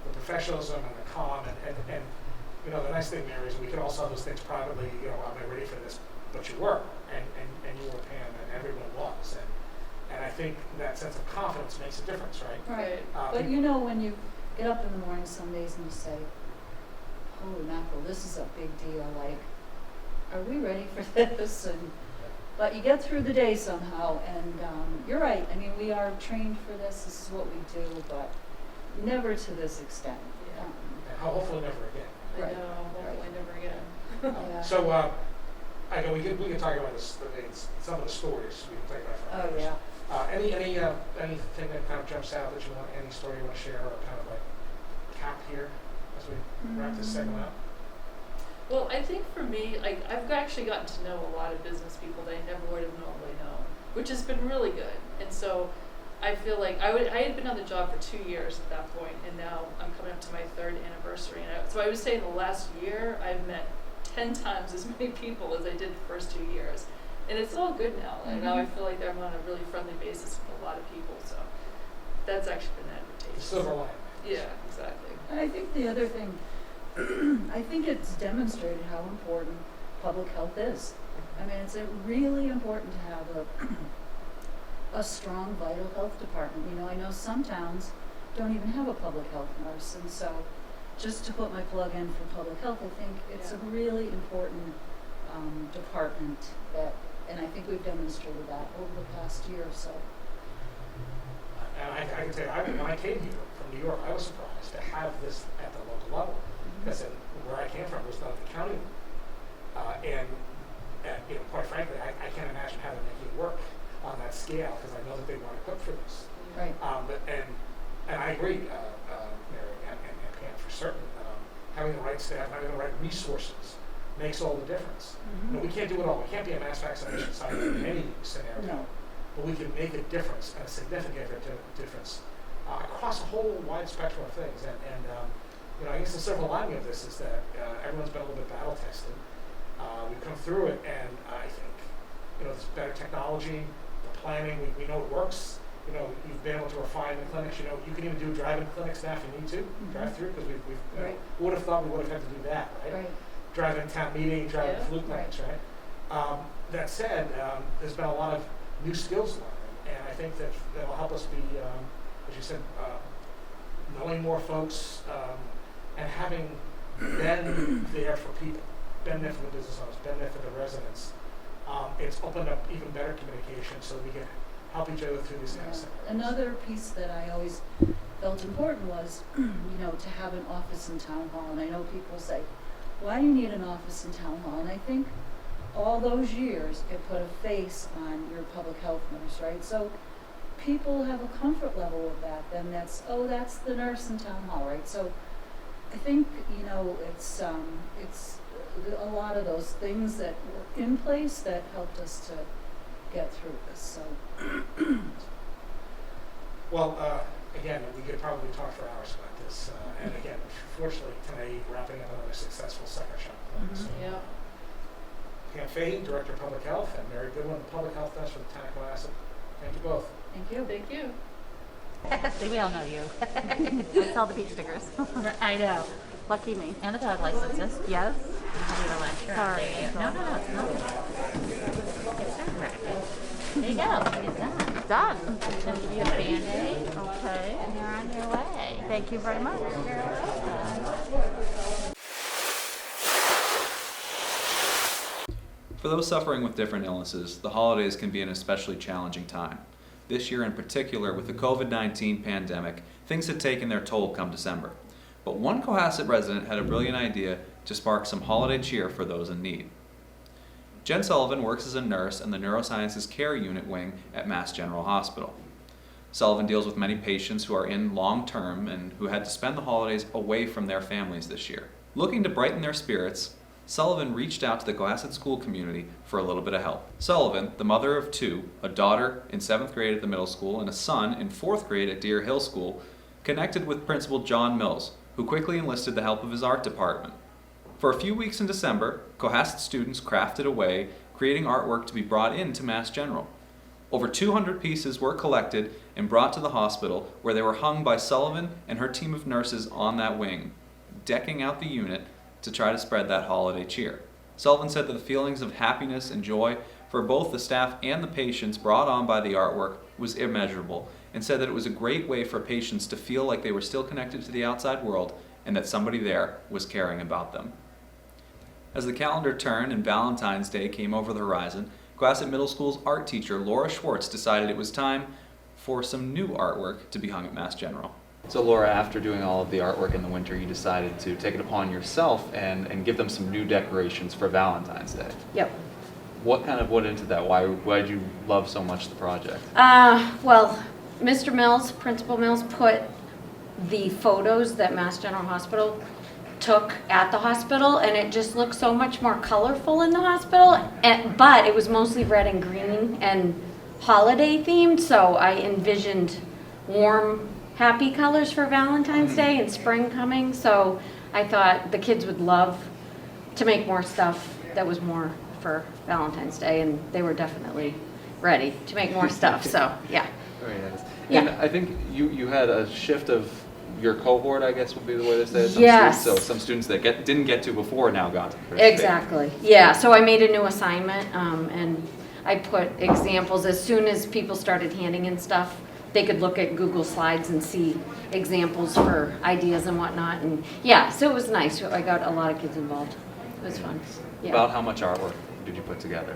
the professionalism and the calm. And the nice thing, Mary, is we can all solve those things privately. Am I ready for this? But you were, and you were, Pam, and everyone was. And I think that sense of confidence makes a difference, right? Right. Um, But when you get up in the morning some days and you say, holy mackerel, this is a big deal, like, are we ready for this? But you get through the day somehow, and you're right. I mean, we are trained for this. This is what we do, but never to this extent. Yeah. and hopefully never again. I Right. know, hopefully never again. Yeah. So I know we can talk about this. Some of the stories we can talk about for Oh hours. yeah. Anything that kind of jumps out that you want? Any story you want to share, or kind of like cap here as we wrap this segment up? Well, I think for me, I've actually gotten to know a lot of business people that I never would have normally known, which has been really good. And so I feel like I had been on the job for 2 years at that point, and now I'm coming up to my 3rd anniversary. So I would say in the last year, I've met 10 times as many people as I did the first 2 years. And it's all good now. And now I feel like I'm on a really friendly basis with a lot of people. So that's actually been advantageous. Silver lining. Yeah, exactly. And I think the other thing, I think it's demonstrated how important public health is. I mean, it's really important to have a strong vital health department. I know some towns don't even have a public health nurse, and so just to put my plug in for public health, I think it's a really important department and I think we've demonstrated that over the past year or so. And I can tell you, when I came here from New York, I was surprised to have this at the local level. Because where I came from was not at the county level. And quite frankly, I can't imagine how they're making it work on that scale, because I know that they weren't equipped for this. Right. And I agree, Mary and Pam, for certain. Having the right staff, having the right resources makes all the difference. We can't do it all. We can't be a mass vaccination site in any scenario. No. But we can make a difference, and a significant difference, across a whole wide spectrum of things. And I guess the silver lining of this is that everyone's been a little bit battle tested. We've come through it, and I think there's better technology, the planning. We know it works. You've been able to refine the clinics. You can even do drive-in clinics now if you need to, drive-through, because we've Right. who would have thought we would have had to do that, right? Right. Drive-in town meeting, drive-in Yeah. flu clinics, right? That said, there's been a lot of new skills learned, and I think that will help us be, as you said, knowing more folks, and having been there for people, been there for the business owners, been there for the residents. It's opened up even better communication so we can help each other through these kind of scenarios. Another piece that I always felt important was, to have an office in town hall. And I know people say, why do you need an office in town hall? And I think all those years, it put a face on your public health nurse, right? So people have a comfort level with that. Then that's the nurse in town hall, right? So I think, it's a lot of those things that were in place that helped us to get through this. So. Well, again, we could probably talk for hours about this. And again, fortunately, today, wrapping up another successful second shot. So, Yeah. Pam Fahey, Director of Public Health, and Mary Goodwin, the Public Health Nurse for the Town of Cohasset. Thank you both. Thank you. Thank you. See, we all know you. I saw the peach stickers. I know. Lucky me. And the dog licenses. Yes. Sorry. No, it's not. It's not rapid. There you go. It's done. Done. Then give you a Band-Aid. Okay. And you're on your way. Thank you very much. For those suffering with different illnesses, the holidays can be an especially challenging time. This year in particular, with the COVID-19 pandemic, things had taken their toll come December. But one Cohasset resident had a brilliant idea to spark some holiday cheer for those in need. Jen Sullivan works as a nurse in the Neurosciences Care Unit wing at Mass General Hospital. Sullivan deals with many patients who are in long-term and who had to spend the holidays away from their families this year. Looking to brighten their spirits, Sullivan reached out to the Cohasset school community for a little bit of help. Sullivan, the mother of two, a daughter in 7th grade at the middle school and a son in 4th grade at Deer Hill School, connected with Principal John Mills, who quickly enlisted the help of his art department. For a few weeks in December, Cohasset students crafted away, creating artwork to be brought into Mass General. Over 200 pieces were collected and brought to the hospital, where they were hung by Sullivan and her team of nurses on that wing, decking out the unit to try to spread that holiday cheer. Sullivan said that the feelings of happiness and joy for both the staff and the patients brought on by the artwork was immeasurable, and said that it was a great way for patients to feel like they were still connected to the outside world and that somebody there was caring about them. As the calendar turned and Valentine's Day came over the horizon, Cohasset Middle School's art teacher Laura Schwartz decided it was time for some new artwork to be hung at Mass General. So Laura, after doing all of the artwork in the winter, you decided to take it upon yourself and give them some new decorations for Valentine's Day. Yep. What kind of went into that? Why did you love so much the project? Well, Mr. Mills, Principal Mills, put the photos that Mass General Hospital took at the hospital, and it just looked so much more colorful in the hospital, but it was mostly red and green and holiday themed, so I envisioned warm, happy colors for Valentine's Day and spring coming, so I thought the kids would love to make more stuff that was more for Valentine's Day, and they were definitely ready to make more stuff, so yeah. Very nice. Yeah. And I think you had a shift of your cohort, I guess would be the way to say it. Yes. So some students that didn't get to before now got to participate. Exactly. Yeah. So I made a new assignment, and I put examples. As soon as people started handing in stuff, they could look at Google Slides and see examples for ideas and whatnot. And yeah, so it was nice. I got a lot of kids involved. It was fun. Yeah. About how much artwork did you put together?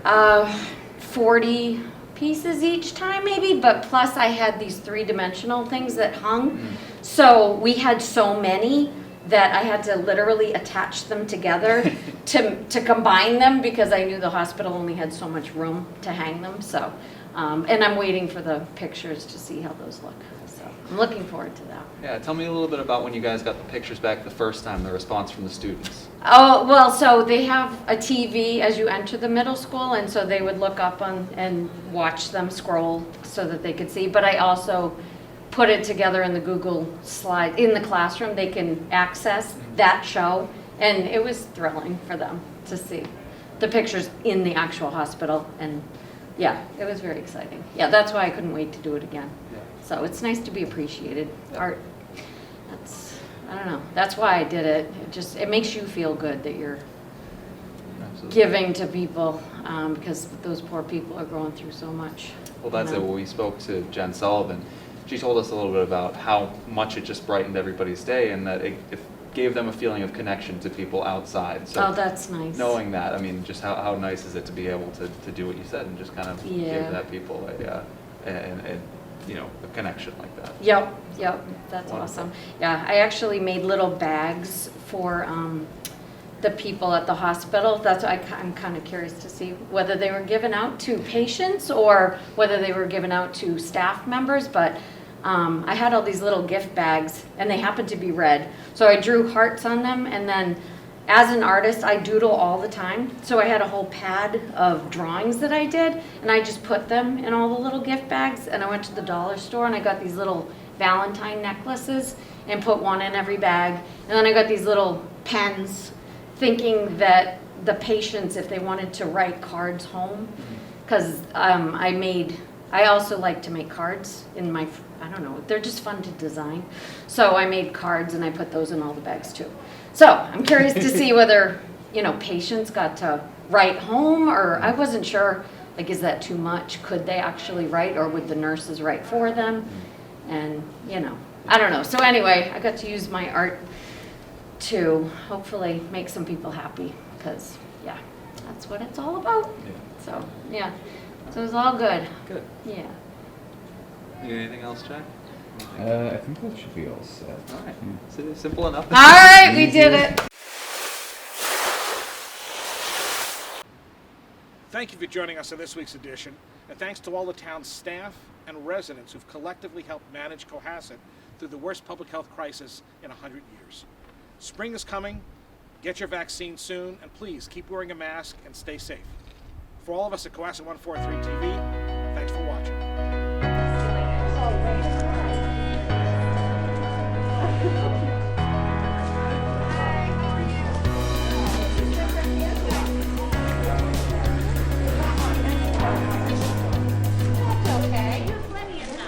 40 pieces each time maybe, but plus I had these 3-dimensional things that hung. So we had so many that I had to literally attach them together to combine them, because I knew the hospital only had so much room to hang them. So, and I'm waiting for the pictures to see how those look. So I'm looking forward to that. Yeah, tell me a little bit about when you guys got the pictures back the first time, the response from the students. Oh, well, so they have a TV as you enter the middle school, and so they would look up on and watch them scroll so that they could see. But I also put it together in the Google Slide. In the classroom, they can access that show, and it was thrilling for them to see the pictures in the actual hospital. And yeah, it was very exciting. Yeah, that's why I couldn't wait to do it again. Yeah. So it's nice to be appreciated. Art, I don't know. That's why I did it. It makes you feel good that you're Absolutely. giving to people, because those poor people are going through so much. Well, that's it. When we spoke to Jen Sullivan, she told us a little bit about how much it just brightened everybody's day, and that it gave them a feeling of connection to people outside. So Oh, that's nice. knowing that, I mean, just how nice is it to be able to do what you said and just kind of Yeah. give that people a connection like that. Yep, that's Wonderful. awesome. Yeah, I actually made little bags for the people at the hospital. That's why I'm kind of curious to see whether they were given out to patients or whether they were given out to staff members, but I had all these little gift bags, and they happened to be red. So I drew hearts on them, and then as an artist, I doodle all the time. So I had a whole pad of drawings that I did, and I just put them in all the little gift bags. And I went to the dollar store, and I got these little Valentine necklaces and put one in every bag. And then I got these little pens, thinking that the patients, if they wanted to write cards home, because I also like to make cards in my, I don't know, they're just fun to design. So I made cards, and I put those in all the bags too. So I'm curious to see whether, patients got to write home, or I wasn't sure, like, is that too much? Could they actually write, or would the nurses write for them? And, I don't know. So anyway, I got to use my art to hopefully make some people happy, because, yeah, that's what it's all about. Yeah. So, yeah, so it was all good, Good. yeah. Need anything else, Jack? I think that should be all set. All right. Simple enough. All right, we did it. Thank you for joining us on this week's edition, and thanks to all the town's staff and residents who've collectively helped manage Cohasset through the worst public health crisis in 100 years. Spring is coming, get your vaccine soon, and please keep wearing a mask and stay safe. For all of us at Cohasset 143 TV, thanks for watching.